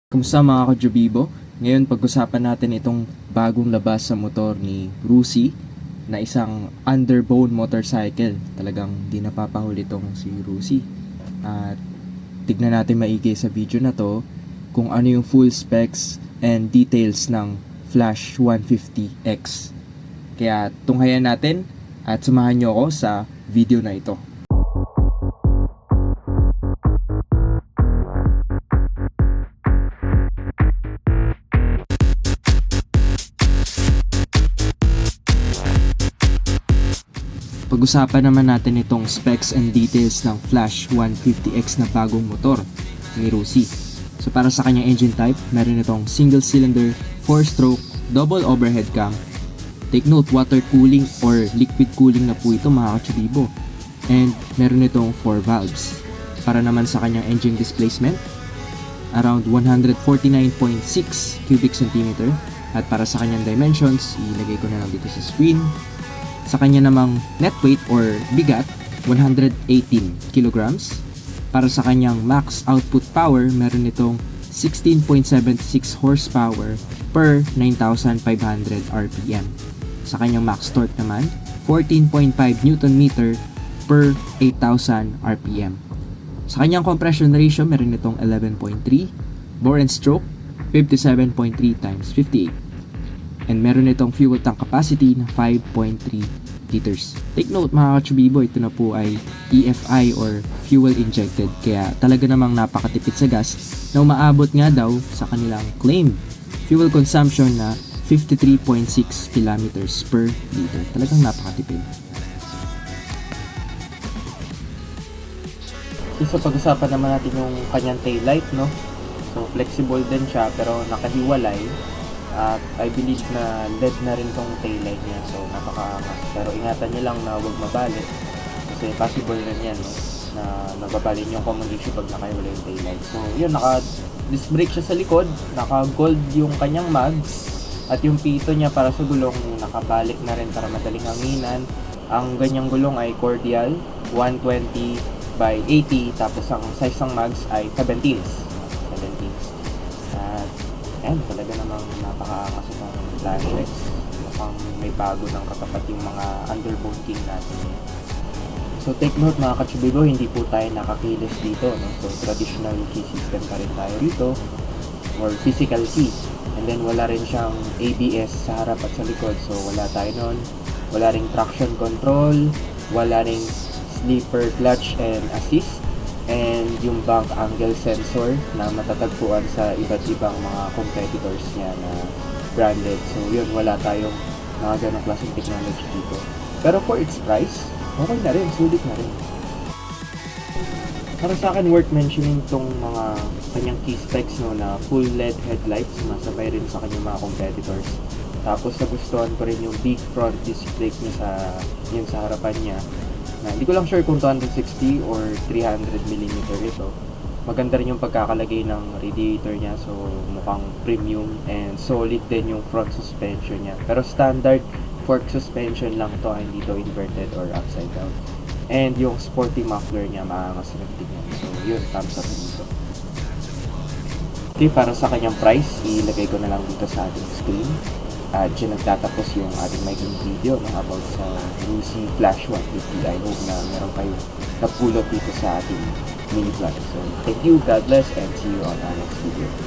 Kumusta mga kajubibo? Ngayon pag-usapan natin itong bagong labas sa motor ni Rusi na isang underbone motorcycle. Talagang di napapahuli itong si Rusi. At tignan natin maigi sa video na to kung ano yung full specs and details ng Flash 150X. Kaya tunghayan natin at samahan nyo ako sa video na ito. Pag-usapan naman natin itong specs and details ng Flash 150X na bagong motor ni Rusi. So para sa kanyang engine type, meron itong single cylinder, 4-stroke, double overhead cam. Take note, water cooling or liquid cooling na po ito mga kachubibo. And meron itong 4 valves. Para naman sa kanyang engine displacement, around 149.6 cubic centimeter. At para sa kanyang dimensions, ilagay ko na lang dito sa screen. Sa kanya namang net weight or bigat, 118 kilograms. Para sa kanyang max output power, meron itong 16.76 horsepower per 9,500 RPM. Sa kanyang max torque naman, 14.5 Newton meter per 8,000 RPM. Sa kanyang compression ratio, meron itong 11.3, bore and stroke, 57.3 times 58. And meron itong fuel tank capacity na 5.3 liters. Take note mga kachubibo, ito na po ay EFI or fuel injected. Kaya talaga namang napakatipid sa gas na umaabot nga daw sa kanilang claim fuel consumption na 53.6 kilometers per liter. Talagang napakatipid. So pag-usapan naman natin yung kanyang taillight, no? So flexible din siya pero nakahiwalay. At I believe na LED na rin tong taillight niya, so napakaangas. Pero ingatan niyo lang na huwag mabalik kasi possible rin yan, no? Na nababalin yung common issue pag nakahiwalay yung taillight. So yun, naka-disc brake siya sa likod, naka-gold yung kanyang mags, at yung pito niya para sa gulong nakabalik na rin para madaling hanginan. Ang ganyang gulong ay cordial 120 by 80, tapos ang size ng mags ay 17. Ayan, talaga namang napakaangas itong Flash X. Mukhang may bago ng katapat yung mga underbone king natin. So take note mga kachubibo, hindi po tayo nakakilis dito, no? So traditional key system pa rin tayo dito, or physical key. And then wala rin siyang ABS sa harap at sa likod, so wala tayo nun. Wala ring traction control, wala ring sleeper clutch and assist, and yung bank angle sensor na matatagpuan sa iba't ibang mga competitors niya na branded. So yun, wala tayong mga ganong klaseng technology dito. Pero for its price, okay na rin, sulit na rin. Para sa akin, worth mentioning tong mga kanyang key specs, no, na full LED headlights, masabay rin sa kanyang mga competitors. Tapos nagustuhan ko rin yung big front disc brake niya sa harapan niya. Hindi ko lang sure kung 260 or 300mm ito. Maganda rin yung pagkakalagay ng radiator niya, so mukhang premium, and solid din yung front suspension niya. Pero standard fork suspension lang to, hindi to inverted or upside down. And yung sporty muffler niya, maangas rin tingnan. So yun, thumbs up dito. Okay, para sa kanyang price, ilagay ko na lang dito sa ating screen. At dyan nagtatapos yung ating making video, no, about sa Rusi Flash 150. I hope na meron kayo napulot dito sa ating mini vlog. So thank you, God bless, and see you on our next video.